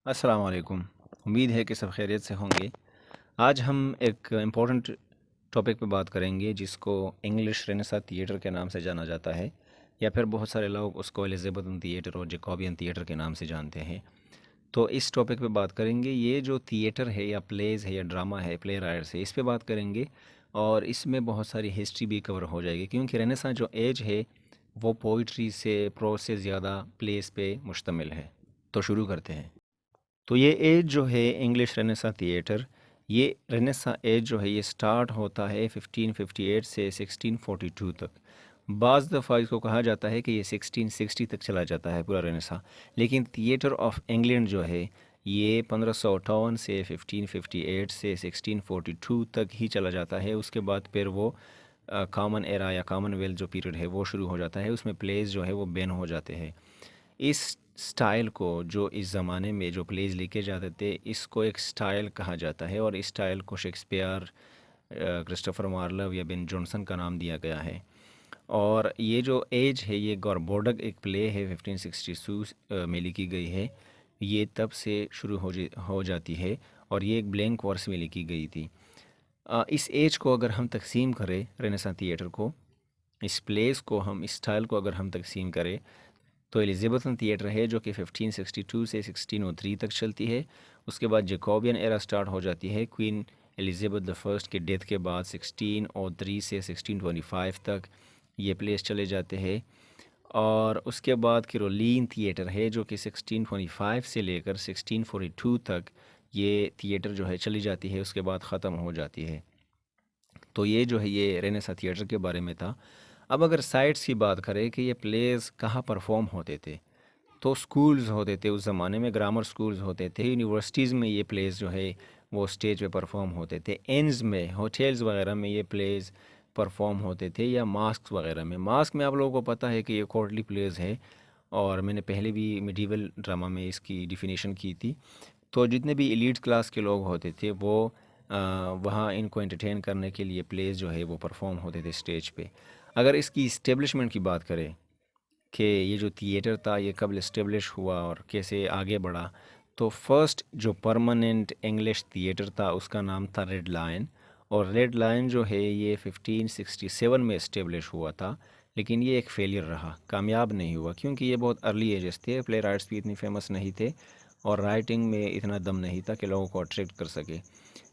अस्सलाम वालेकुम। उम्मीद है कि सब खैरियत से होंगे। आज हम एक इम्पोर्टेंट टॉपिक पे बात करेंगे जिसको इंग्लिश रेनेसां थिएटर के नाम से जाना जाता है, या फिर बहुत सारे लोग उसको एलिज़ाबेथन थिएटर और जैकोबियन थिएटर के नाम से जानते हैं। तो इस टॉपिक पे बात करेंगे। ये जो थिएटर है या प्लेज़ है या ड्रामा है, प्ले राइट्स है, इस पे बात करेंगे। और इसमें बहुत सारी हिस्ट्री भी कवर हो जाएगी, क्योंकि रेनेसां जो एज है वो पोइट्री से, प्रोज से ज़्यादा प्लेस पे मुश्तमिल है। तो शुरू करते हैं। तो ये एज जो है इंग्लिश रेनेसां थिएटर, ये रेनेसां एज जो है ये स्टार्ट होता है 1558 से 1642 तक। बाज़ दफ़ा इसको कहा जाता है कि ये 1660 तक चला जाता है पूरा रेनेसां। लेकिन थिएटर ऑफ इंग्लैंड जो है ये 1558 से 1558 से 1642 तक ही चला जाता है। उसके बाद फिर वो कॉमन एरा या कॉमनवेल्थ जो पीरियड है वो शुरू हो जाता है। उसमें प्लेस जो है वो बैन हो जाते हैं। इस स्टाइल को, जो इस ज़माने में जो प्लेज़ लिखे जाते थे, इसको एक स्टाइल कहा जाता है। और इस स्टाइल को शेक्सपियर, क्रिस्टोफर मार्लोव या बेन जॉनसन का नाम दिया गया है। और ये जो एज है ये गॉरबोडक एक प्ले है 1562 में लिखी गई है। ये तब से शुरू हो जाती है और ये एक ब्लैंक वर्स में लिखी गई थी। इस एज को अगर हम तकसीम करें, रेनेसां थिएटर को, इस प्लेस को हम, इस स्टाइल को अगर हम तकसीम करें, तो एलिज़ाबेथन थिएटर है जो कि 1562 से 1603 तक चलती है। उसके बाद जैकोबियन एरा स्टार्ट हो जाती है क्वीन एलिज़ाबेथ द फर्स्ट के डेथ के बाद 1603 से 1625 तक ये प्लेस चले जाते हैं। और उसके बाद कैरोलीन थिएटर है जो कि 1625 से लेकर 1642 तक ये थिएटर जो है चली जाती है, उसके बाद ख़त्म हो जाती है। तो ये जो है ये रेनेसां थिएटर के बारे में था। अब अगर साइट्स की बात करें कि ये प्लेस कहाँ परफॉर्म होते थे, तो स्कूल्स होते थे उस ज़माने में, ग्रामर स्कूल्स होते थे, यूनिवर्सिटीज़ में ये प्लेस जो है वो स्टेज पे परफॉर्म होते थे, इन्स में, होटल्स वगैरह में ये प्लेस परफॉर्म होते थे, या मास्क वगैरह में। मास्क में आप लोगों को पता है कि ये कोर्टली प्लेस है, और मैंने पहले भी मिडीवल ड्रामा में इसकी डिफिनीशन की थी। तो जितने भी एलीट क्लास के लोग होते थे वो वहाँ इनको एंटरटेन करने के लिए प्लेस जो है वो परफॉर्म होते थे स्टेज पे। अगर इसकी इस्टेब्लिशमेंट की बात करें कि ये जो थिएटर था ये कब इस्टेब्लिश हुआ और कैसे आगे बढ़ा, तो फर्स्ट जो परमानेंट इंग्लिश थिएटर था उसका नाम था रेड लायन। और रेड लायन जो है ये 1567 में इस्टेब्लिश हुआ था। लेकिन ये एक फेलियर रहा, कामयाब नहीं हुआ, क्योंकि ये बहुत अर्ली एजेस थे, प्ले राइट्स भी इतनी फेमस नहीं थे और राइटिंग में इतना दम नहीं था कि लोगों को अट्रैक्ट कर सके।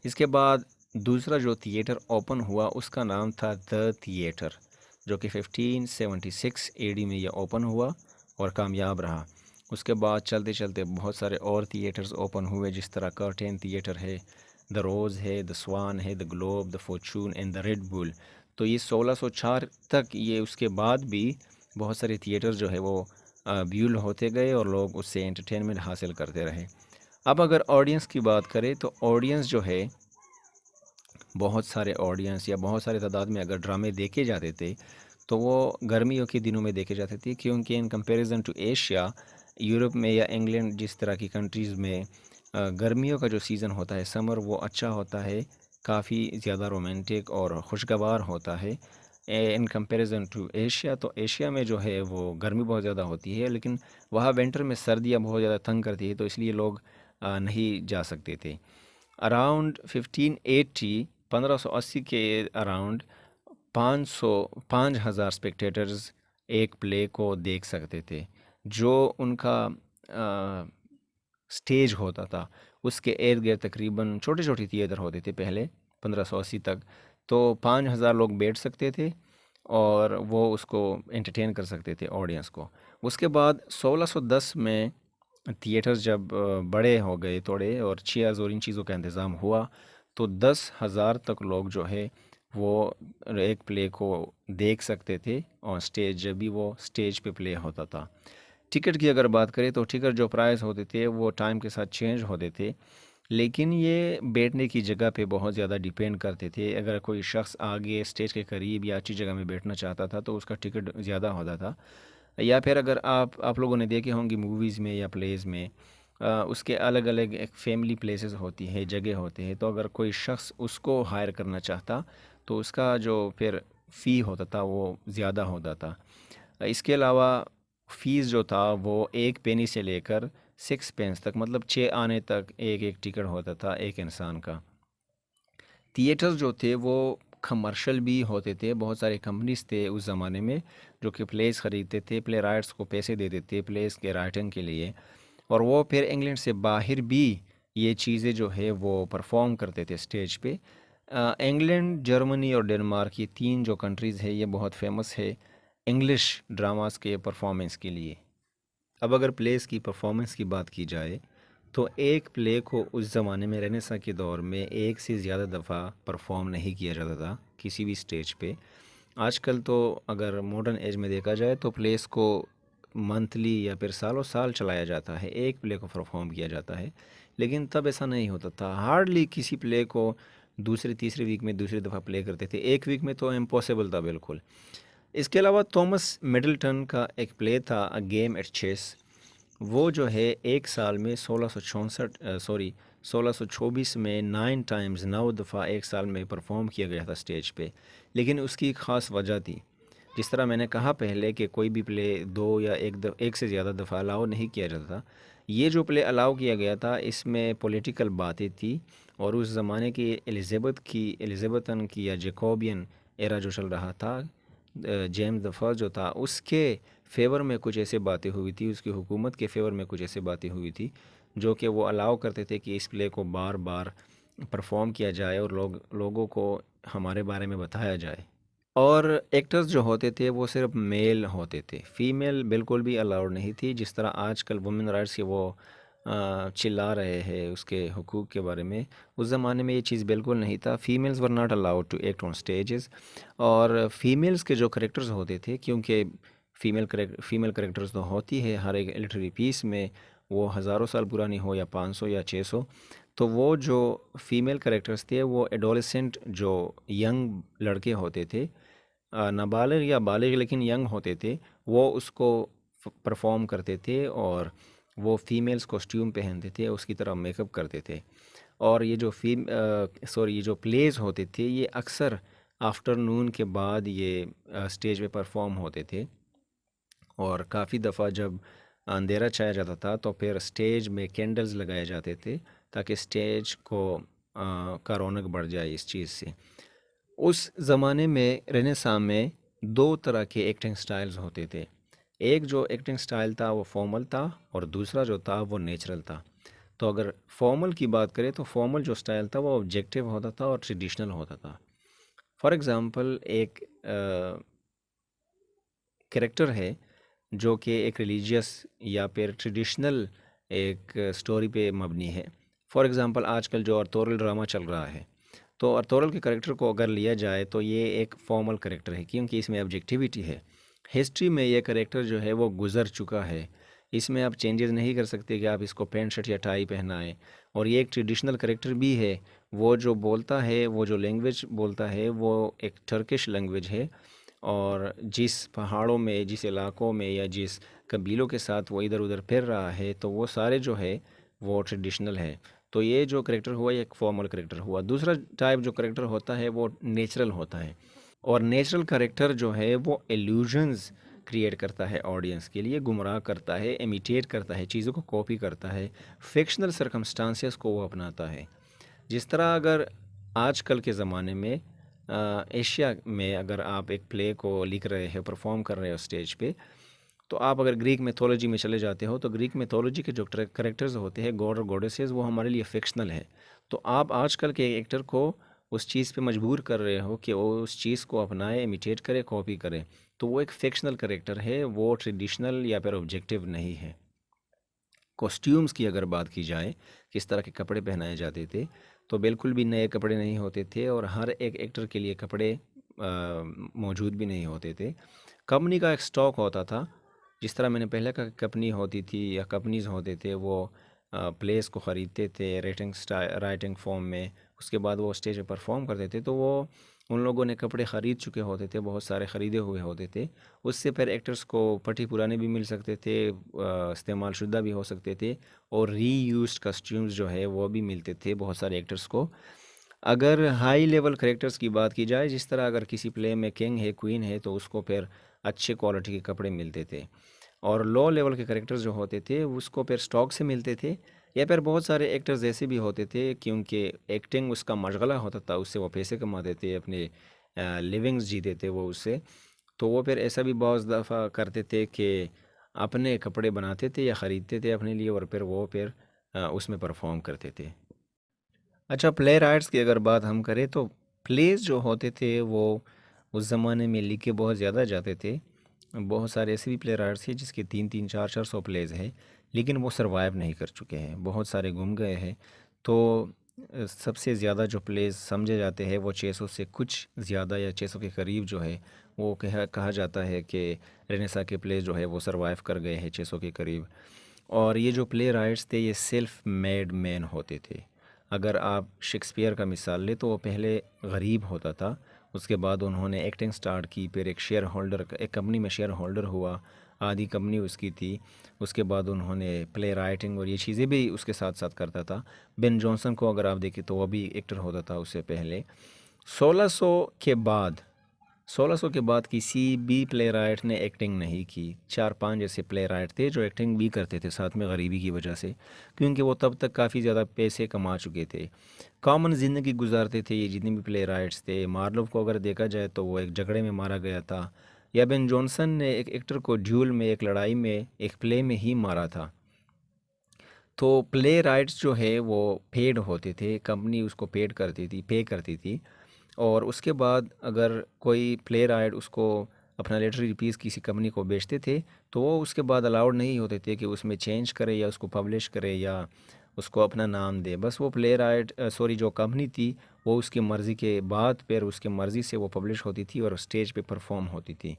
इसके बाद दूसरा जो थिएटर ओपन हुआ उसका नाम था द थिएटर, जो कि 1576 एडी में यह ओपन हुआ और कामयाब रहा। उसके बाद चलते चलते बहुत सारे और थिएटर्स ओपन हुए, जिस तरह कर्टेन थिएटर है, द रोज़ है, द स्वान है, the globe, the Fortune and the red bull. तो ये 1604 तक, ये उसके बाद भी बहुत सारे थिएटर्स जो है वो ब्यूल होते गए और लोग उससे एंटरटेनमेंट हासिल करते रहे। अब अगर ऑडियंस की बात करें, तो ऑडियंस जो है, बहुत सारे ऑडियंस या बहुत सारे तादाद में अगर ड्रामे देखे जाते थे, तो वो गर्मियों के दिनों में देखे जाते थे, क्योंकि in comparison to Asia, Europe में या इंग्लैंड जिस तरह की कंट्रीज़ में गर्मियों का जो सीज़न होता है, समर, वो अच्छा होता है, काफ़ी ज़्यादा रोमांटिक और खुशगवार होता है इन कंपैरिजन टू एशिया। तो एशिया में जो है वो गर्मी बहुत ज़्यादा होती है, लेकिन वहाँ विंटर में सर्दियाँ बहुत ज़्यादा तंग करती है, तो इसलिए लोग नहीं जा सकते थे। अराउंड 1580, 1580 के अराउंड 5,000 स्पेक्टेटर्स एक प्ले को देख सकते थे। जो उनका स्टेज होता था उसके इर्द गिर्द तकरीबन छोटे छोटे थिएटर होते थे पहले, 1580 तक। तो 5,000 लोग बैठ सकते थे और वो उसको एंटरटेन कर सकते थे ऑडियंस को। उसके बाद 1610 में थिएटर्स जब बड़े हो गए थोड़े, और चेयर्स और इन चीज़ों का इंतज़ाम हुआ, तो 10,000 तक लोग जो है वो एक प्ले को देख सकते थे ऑन स्टेज, जब भी वो स्टेज पे प्ले होता था। टिकट की अगर बात करें, तो टिकट जो प्राइस होते थे वो टाइम के साथ चेंज होते थे, लेकिन ये बैठने की जगह पे बहुत ज़्यादा डिपेंड करते थे। अगर कोई शख्स आगे स्टेज के करीब या अच्छी जगह में बैठना चाहता था तो उसका टिकट ज़्यादा होता था। या फिर अगर आप लोगों ने देखे होंगे मूवीज़ में या प्लेज़ में, उसके अलग अलग एक फैमिली प्लेसेस होती है, जगह होते हैं, तो अगर कोई शख्स उसको हायर करना चाहता तो उसका जो फिर फ़ी होता था वो ज़्यादा होता था। इसके अलावा फ़ीस जो था वो 1 पेनी से लेकर 6 पेंस तक, मतलब 6 आने तक एक एक टिकट होता था एक इंसान का। थिएटर्स जो थे वो कमर्शियल भी होते थे, बहुत सारे कंपनीज थे उस ज़माने में जो कि प्लेस ख़रीदते थे, प्ले राइट्स को पैसे दे देते प्लेस के राइटिंग के लिए, और वो फिर इंग्लैंड से बाहर भी ये चीज़ें जो है वो परफॉर्म करते थे स्टेज पे। इंग्लैंड, जर्मनी और डेनमार्क, ये 3 जो कंट्रीज़ है ये बहुत फेमस है इंग्लिश ड्रामास के परफॉर्मेंस के लिए। अब अगर प्लेस की परफॉर्मेंस की बात की जाए तो एक प्ले को उस ज़माने में रेनेसां के दौर में एक से ज़्यादा दफ़ा परफॉर्म नहीं किया जाता था किसी भी स्टेज पे। आजकल तो अगर मॉडर्न एज में देखा जाए तो प्लेस को मंथली या फिर सालों साल चलाया जाता है, एक प्ले को परफॉर्म किया जाता है, लेकिन तब ऐसा नहीं होता था। हार्डली किसी प्ले को दूसरे तीसरे वीक में दूसरी दफ़ा प्ले करते थे, एक वीक में तो इम्पॉसिबल था बिल्कुल। इसके अलावा थॉमस मिडलटन का एक प्ले था अ गेम एट चेस, वो जो है एक साल में 1624 में 9 टाइम्स 9 दफ़ा एक साल में परफॉर्म किया गया था स्टेज पे। लेकिन उसकी एक ख़ास वजह थी, जिस तरह मैंने कहा पहले कि कोई भी प्ले 2 या एक से ज़्यादा दफ़ा अलाउ नहीं किया जाता था। ये जो प्ले अलाउ किया गया था इसमें पॉलिटिकल बातें थी, और उस ज़माने की एलिज़ाबेथन की या जैकोबियन एरा जो चल रहा था, जेम्स द फर्स्ट जो था उसके फेवर में कुछ ऐसे बातें हुई थी, उसकी हुकूमत के फेवर में कुछ ऐसे बातें हुई थी जो कि वो अलाउ करते थे कि इस प्ले को बार बार परफॉर्म किया जाए और लोगों को हमारे बारे में बताया जाए। और एक्टर्स जो होते थे वो सिर्फ मेल होते थे, फीमेल बिल्कुल भी अलाउड नहीं थी। जिस तरह आजकल वुमेन राइट्स के वो चिल्ला रहे हैं उसके हुकूक के बारे में, उस ज़माने में ये चीज़ बिल्कुल नहीं था। Females were not allowed to act on stages. और फीमेल्स के जो करेक्टर्स होते थे, क्योंकि फीमेल करेक्टर्स तो होती है हर एक लिटरेरी पीस में, वो हज़ारों साल पुरानी हो या 500 या 600, तो वो जो फीमेल करेक्टर्स थे वो एडोलेसेंट जो यंग लड़के होते थे, नाबालिग या बालिग लेकिन यंग होते थे, वो उसको परफॉर्म करते थे और वो फीमेल्स कॉस्ट्यूम पहनते थे, उसकी तरह मेकअप करते थे। और ये जो ये जो प्लेस होते थे ये अक्सर आफ्टरनून के बाद ये स्टेज पे परफॉर्म होते थे। और काफ़ी दफ़ा जब अंधेरा छाया जाता था तो फिर स्टेज में कैंडल्स लगाए जाते थे ताकि स्टेज को का रौनक बढ़ जाए इस चीज़ से। उस ज़माने में रेनेसां में 2 तरह के एक्टिंग स्टाइल्स होते थे। एक जो एक्टिंग स्टाइल था वो फॉर्मल था, और दूसरा जो था वो नेचुरल था। तो अगर फॉर्मल की बात करें तो फॉर्मल जो स्टाइल था वो ऑब्जेक्टिव होता था और ट्रेडिशनल होता था। फॉर एग्ज़ाम्पल एक कैरेक्टर है जो कि एक रिलीजियस या फिर ट्रेडिशनल एक स्टोरी पे मबनी है। फॉर एग्ज़ाम्पल आजकल जो आर्थोरल ड्रामा चल रहा है, तो आर्थोरल के कैरेक्टर को अगर लिया जाए तो ये एक फॉर्मल कैरेक्टर है क्योंकि इसमें ऑब्जेक्टिविटी है। हिस्ट्री में ये कैरेक्टर जो है वो गुज़र चुका है, इसमें आप चेंजेस नहीं कर सकते कि आप इसको पैंट शर्ट या टाई पहनाएं। और ये एक ट्रेडिशनल कैरेक्टर भी है, वो जो बोलता है, वो जो लैंग्वेज बोलता है वो एक टर्किश लैंग्वेज है, और जिस पहाड़ों में, जिस इलाकों में या जिस कबीलों के साथ वो इधर उधर फिर रहा है तो वो सारे जो है वो ट्रेडिशनल है। तो ये जो करेक्टर हुआ ये एक फॉर्मल करेक्टर हुआ। दूसरा टाइप जो करेक्टर होता है वो नेचुरल होता है, और नेचुरल करेक्टर जो है वो एल्यूजन्स क्रिएट करता है ऑडियंस के लिए, गुमराह करता है, इमिटेट करता है, चीज़ों को कॉपी करता है, फिक्शनल सर्कमस्टांसेस को वो अपनाता है। जिस तरह अगर आजकल के ज़माने में एशिया में अगर आप एक प्ले को लिख रहे हो, परफॉर्म कर रहे हो स्टेज पे, तो आप अगर ग्रीक मिथोलॉजी में चले जाते हो तो ग्रीक मिथोलॉजी के जो करेक्टर्स होते हैं, गॉड और गॉडेसेस, वो हमारे लिए फिक्शनल है। तो आप आजकल के एक्टर को उस चीज़ पे मजबूर कर रहे हो कि वो उस चीज़ को अपनाए, इमिटेट करे, कॉपी करे, तो वो एक फिक्शनल करेक्टर है, वो ट्रेडिशनल या फिर ऑब्जेक्टिव नहीं है। कॉस्ट्यूम्स की अगर बात की जाए, किस तरह के कपड़े पहनाए जाते थे, तो बिल्कुल भी नए कपड़े नहीं होते थे, और हर एक एक्टर के लिए कपड़े मौजूद भी नहीं होते थे। कंपनी का एक स्टॉक होता था, जिस तरह मैंने पहले कहा कंपनी होती थी या कंपनीज होते थे, वो प्लेस को ख़रीदते थे राइटिंग फॉर्म में, उसके बाद वो स्टेज पे परफॉर्म करते थे, तो वो उन लोगों ने कपड़े ख़रीद चुके होते थे, बहुत सारे ख़रीदे हुए होते थे। उससे फिर एक्टर्स को पट्टी पुराने भी मिल सकते थे, इस्तेमाल शुदा भी हो सकते थे, और रीयूज्ड कस्ट्यूम्स जो है वो भी मिलते थे बहुत सारे एक्टर्स को। अगर हाई लेवल करेक्टर्स की बात की जाए, जिस तरह अगर किसी प्ले में किंग है, क्वीन है, तो उसको फिर अच्छे क्वालिटी के कपड़े मिलते थे। और लो लेवल के करेक्टर्स जो होते थे उसको फिर स्टॉक से मिलते थे, या फिर बहुत सारे एक्टर्स ऐसे भी होते थे क्योंकि एक्टिंग उसका मशगला होता था, उससे वो पैसे कमाते थे, अपने लिविंग्स जीते थे वो उससे। तो वो फिर ऐसा भी बहुत दफ़ा करते थे कि अपने कपड़े बनाते थे या ख़रीदते थे अपने लिए, और फिर वो फिर उसमें परफॉर्म करते थे। अच्छा, प्ले राइट्स की अगर बात हम करें तो प्लेस जो होते थे वो उस ज़माने में लिखे बहुत ज़्यादा जाते थे। बहुत सारे ऐसे भी प्ले राइट्स थे जिसके 3-3 4-4 सौ प्लेज़ हैं, लेकिन वो सरवाइव नहीं कर चुके हैं, बहुत सारे गुम गए हैं। तो सबसे ज़्यादा जो प्लेज़ समझे जाते हैं वो 600 से कुछ ज़्यादा या 600 के करीब जो है वो कहा जाता है कि रेनेसा के प्लेज़ जो है वो सरवाइव कर गए हैं 600 के करीब। और ये जो प्ले राइट्स थे ये सेल्फ मेड मैन होते थे। अगर आप शेक्सपियर का मिसाल लें तो वो पहले गरीब होता था, उसके बाद उन्होंने एक्टिंग स्टार्ट की, फिर एक शेयर होल्डर, एक कंपनी में शेयर होल्डर हुआ, आधी कंपनी उसकी थी। उसके बाद उन्होंने प्ले राइटिंग और ये चीज़ें भी उसके साथ साथ करता था। बेन जॉनसन को अगर आप देखें तो वह भी एक्टर होता था उससे पहले। 1600 के बाद 1600 के बाद किसी भी प्ले राइट ने एक्टिंग नहीं की। 4-5 ऐसे प्ले राइट थे जो एक्टिंग भी करते थे साथ में गरीबी की वजह से, क्योंकि वो तब तक काफ़ी ज़्यादा पैसे कमा चुके थे, कॉमन ज़िंदगी गुजारते थे ये जितने भी प्ले राइट्स थे। मार्लोव को अगर देखा जाए तो वो एक झगड़े में मारा गया था, या बेन जॉनसन ने एक एक्टर को ड्यूल में, एक लड़ाई में, एक प्ले में ही मारा था। तो प्ले राइट्स जो है वो पेड होते थे, कंपनी उसको पेड करती थी, पे करती थी। और उसके बाद अगर कोई प्ले राइट उसको अपना लिटरेरी पीस किसी कंपनी को बेचते थे तो वो उसके बाद अलाउड नहीं होते थे कि उसमें चेंज करे या उसको पब्लिश करे या उसको अपना नाम दे। बस वो प्ले राइट सॉरी जो कंपनी थी वो उसकी मर्ज़ी के बाद फिर उसकी मर्ज़ी से वो पब्लिश होती थी और स्टेज पे परफॉर्म होती थी।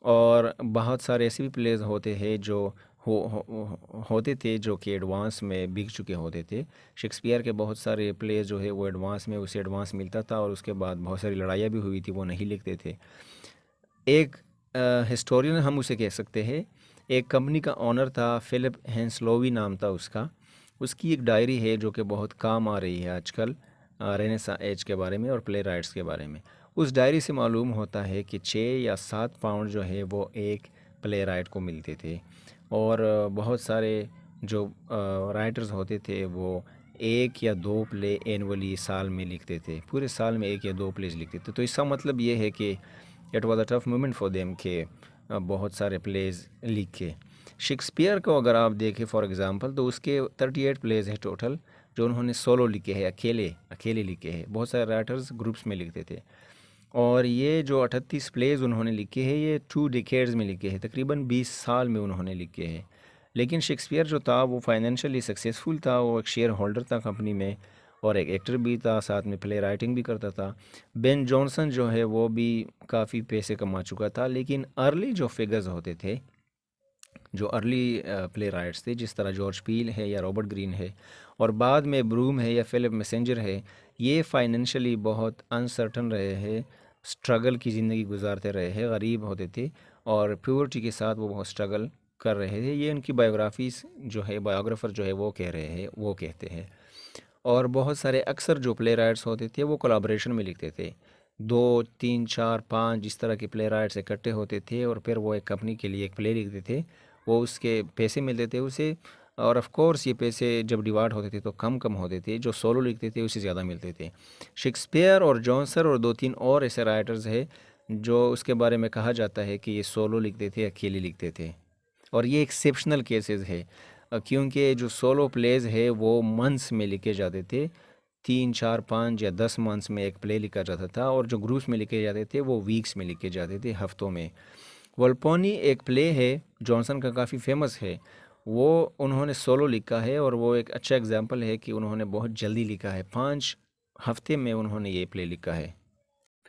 और बहुत सारे ऐसे भी प्लेस होते हैं जो होते थे जो कि एडवांस में बिक चुके होते थे। शेक्सपियर के बहुत सारे प्लेस जो है वो एडवांस में उसे एडवांस मिलता था, और उसके बाद बहुत सारी लड़ाइयाँ भी हुई थी, वो नहीं लिखते थे। एक हिस्टोरियन हम उसे कह सकते हैं। एक कंपनी का ओनर था, फिलिप हेंसलोवी नाम था उसका। उसकी एक डायरी है जो कि बहुत काम आ रही है आजकल रेनेसा एज के बारे में और प्ले राइट्स के बारे में। उस डायरी से मालूम होता है कि 6 या 7 पाउंड जो है वो एक प्ले राइट को मिलते थे, और बहुत सारे जो राइटर्स होते थे वो 1 या 2 प्ले एनुअली साल में लिखते थे, पूरे साल में 1 या 2 प्लेज लिखते थे। तो इसका मतलब ये है कि it was a tough moment for them के बहुत सारे प्लेज लिखे। शेक्सपियर को अगर आप देखें फॉर एग्ज़ाम्पल तो उसके 38 प्लेज हैं टोटल जो उन्होंने सोलो लिखे हैं, अकेले अकेले लिखे हैं। बहुत सारे राइटर्स ग्रुप्स में लिखते थे, और ये जो 38 प्लेज उन्होंने लिखे हैं ये 2 डिकेड्स में लिखे हैं, तकरीबन 20 साल में उन्होंने लिखे हैं। लेकिन शेक्सपियर जो था वो फाइनेंशियली सक्सेसफुल था, वो एक शेयर होल्डर था कंपनी में, और एक एक्टर भी था, साथ में प्ले राइटिंग भी करता था। बेन जॉनसन जो है वो भी काफ़ी पैसे कमा चुका था, लेकिन अर्ली जो फिगर्स होते थे, जो अर्ली प्ले राइट्स थे, जिस तरह जॉर्ज पील है या रॉबर्ट ग्रीन है, और बाद में ब्रूम है या फिलिप मैसेंजर है, ये फाइनेंशियली बहुत अनसर्टन रहे हैं, स्ट्रगल की ज़िंदगी गुजारते रहे हैं, गरीब होते थे और प्योरिटी के साथ वो बहुत स्ट्रगल कर रहे थे। ये उनकी बायोग्राफीज़ जो है, बायोग्राफर जो है वो कह रहे हैं, वो कहते हैं। और बहुत सारे अक्सर जो प्ले राइट्स होते थे वो कोलाब्रेशन में लिखते थे, 2 3 4 5 जिस तरह के प्ले राइट्स इकट्ठे होते थे, और फिर वो एक कंपनी के लिए एक प्ले लिखते थे, वो उसके पैसे मिलते थे उसे। और ऑफ कोर्स ये पैसे जब डिवाइड होते थे तो कम कम होते थे, जो सोलो लिखते थे उसे ज़्यादा मिलते थे। शेक्सपियर और जॉनसन और 2-3 और ऐसे राइटर्स हैं जो उसके बारे में कहा जाता है कि ये सोलो लिखते थे, अकेले लिखते थे, और ये एक्सेप्शनल केसेस है। क्योंकि जो सोलो प्लेज है वो मंथ्स में लिखे जाते थे, 3 4 5 या 10 मंथ्स में एक प्ले लिखा जाता था, और जो ग्रुप्स में लिखे जाते थे वो वीक्स में लिखे जाते थे, हफ्तों में। वोल्पोनी एक प्ले है जॉनसन का, काफ़ी फेमस है, वो उन्होंने सोलो लिखा है, और वो एक अच्छा एग्जांपल है कि उन्होंने बहुत जल्दी लिखा है, 5 हफ्ते में उन्होंने ये प्ले लिखा है।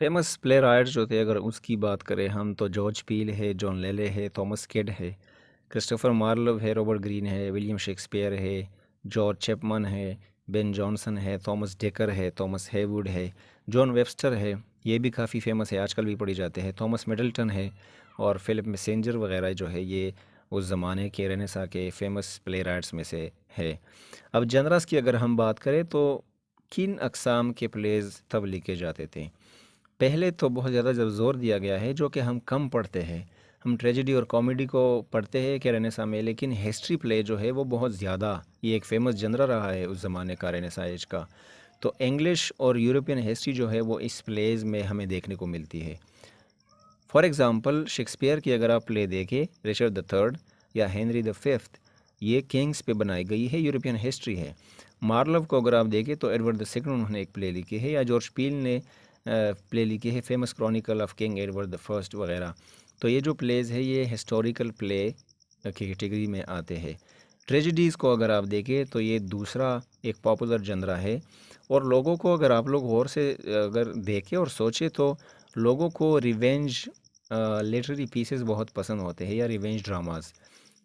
फेमस प्ले राइटर्स जो थे अगर उसकी बात करें हम तो जॉर्ज पील है, जॉन लेले है, थॉमस किड है, क्रिस्टोफर मार्लोव है, रॉबर्ट ग्रीन है, विलियम शेक्सपियर है, जॉर्ज चैपमन है, बेन जॉनसन है, थॉमस डेकर है, थॉमस हेवुड है, जॉन वेबस्टर है, ये भी काफ़ी फेमस है, आजकल भी पढ़ी जाते हैं, थॉमस मिडल्टन है, और फिलिप मैसेंजर वगैरह जो है ये उस ज़माने के रेनेसा के फेमस प्ले राइट्स में से है। अब जनरस की अगर हम बात करें तो किन अक़साम के प्लेज तब लिखे जाते थे? पहले तो बहुत ज़्यादा जब ज़ोर दिया गया है जो कि हम कम पढ़ते हैं, हम ट्रेजेडी और कॉमेडी को पढ़ते हैं कि रेनेसा में, लेकिन हिस्ट्री प्ले जो है वो बहुत ज़्यादा, ये एक फ़ेमस जनरा रहा है उस ज़माने का, रेनेसा एज का। तो इंग्लिश और यूरोपियन हिस्ट्री जो है वो इस प्लेज़ में हमें देखने को मिलती है। फॉर एग्ज़ाम्पल शेक्सपियर की अगर आप प्ले देखें, रिचर्ड द थर्ड या हेनरी द फिफ्थ, ये किंग्स पे बनाई गई है, यूरोपियन हिस्ट्री है। मार्लव को अगर आप देखें तो एडवर्ड द सेकंड उन्होंने एक प्ले लिखी है, या जॉर्ज पील ने प्ले लिखी है, famous Chronicle of king Edward the first वगैरह। तो ये जो प्लेज़ है ये हिस्टोरिकल प्ले की कैटेगरी में आते हैं। ट्रेजिडीज़ को अगर आप देखें तो ये दूसरा एक पॉपुलर जनरा है, और लोगों को अगर आप लोग गौर से अगर देखें और सोचें तो लोगों को रिवेंज लिटरेरी पीसेस बहुत पसंद होते हैं, या रिवेंज ड्रामास,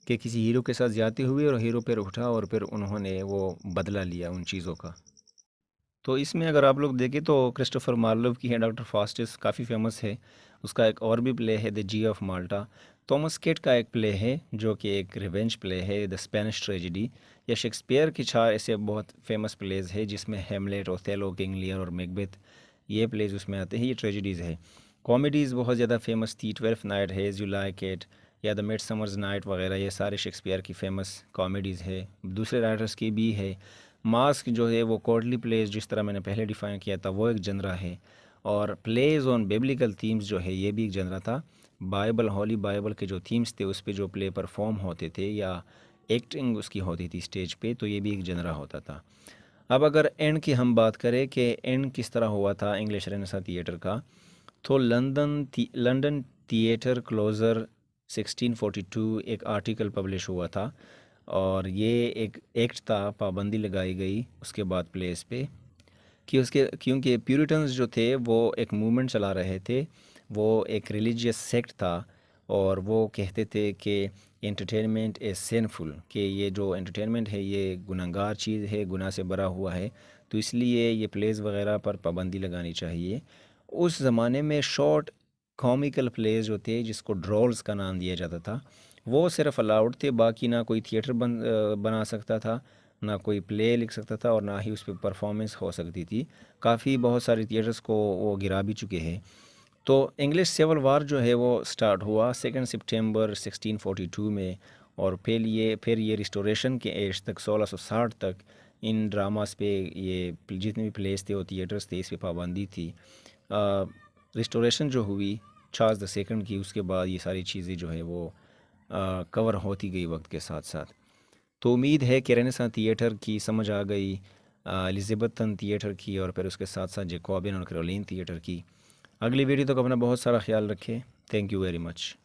कि किसी हीरो के साथ ज़्यादती हुई और हीरो पर उठा और फिर उन्होंने वो बदला लिया उन चीज़ों का। तो इसमें अगर आप लोग देखें तो क्रिस्टोफर मार्लोव की है डॉक्टर फास्टिस, काफ़ी फेमस है। उसका एक और भी प्ले है the Jew of Malta. Thomas Kyd का एक प्ले है जो कि एक रिवेंज प्ले है, द स्पेनिश ट्रेजिडी। या शेक्सपियर की 4 ऐसे बहुत फेमस प्लेज है जिसमें हेमलेट, ओथेलो, किंग लियर और मैकबेथ, ये प्लेज उसमें आते हैं, ये ट्रेजिडीज़ है। कॉमेडीज़ बहुत ज़्यादा फेमस थी, 12th नाइट है, यू लाइक इट, या द मिड समर्स नाइट वगैरह, ये सारे शेक्सपियर की फ़ेमस कॉमेडीज़ है। दूसरे राइटर्स की भी है। मास्क जो है वो कोर्टली प्लेज, जिस तरह मैंने पहले डिफ़ाइन किया था, वो एक जनरा है। और प्लेज ऑन बिब्लिकल थीम्स जो है ये भी एक जनरा था। बाइबल, हॉली बाइबल के जो थीम्स थे उस पे जो प्ले परफॉर्म होते थे या एक्टिंग उसकी होती थी स्टेज पे, तो ये भी एक जनरा होता था। अब अगर एंड की हम बात करें कि एंड किस तरह हुआ था इंग्लिश रेनेसां थिएटर का, तो लंदन थिएटर क्लोज़र 1642 एक आर्टिकल पब्लिश हुआ था, और ये एक एक्ट था, पाबंदी लगाई गई उसके बाद प्लेस पे, कि उसके क्योंकि प्यूरिटन्स जो थे वो एक मूवमेंट चला रहे थे, वो एक रिलीजियस सेक्ट था, और वो कहते थे कि एंटरटेनमेंट इज़ सिनफुल, कि ये जो एंटरटेनमेंट है ये गुनहगार चीज़ है, गुनाह से भरा हुआ है, तो इसलिए ये प्लेस वगैरह पर पाबंदी लगानी चाहिए। उस ज़माने में शॉर्ट कॉमिकल प्लेस जो थे, जिसको ड्रॉल्स का नाम दिया जाता था, वो सिर्फ अलाउड थे, बाकी ना कोई थिएटर बना सकता था, ना कोई प्ले लिख सकता था, और ना ही उस पर परफॉर्मेंस हो सकती थी। काफ़ी बहुत सारे थिएटर्स को वो गिरा भी चुके हैं। तो इंग्लिश सिविल वार जो है वो स्टार्ट हुआ 2 सितंबर 1642 में, और फिर ये रिस्टोरेशन के एज तक 1660 तक इन ड्रामास पे, ये जितने भी प्लेस थे और थिएटर्स थे, इस पे पाबंदी थी। रिस्टोरेशन जो हुई चार्ल्स द सेकंड की, उसके बाद ये सारी चीज़ें जो है वो कवर होती गई वक्त के साथ साथ। तो उम्मीद है कि रेनेसां थिएटर की समझ आ गई, एलिज़ाबेथन थिएटर की, और फिर उसके साथ साथ जैकोबियन और कैरोलिन थिएटर की। अगली वीडियो तक अपना बहुत सारा ख्याल रखें। Thank you very much.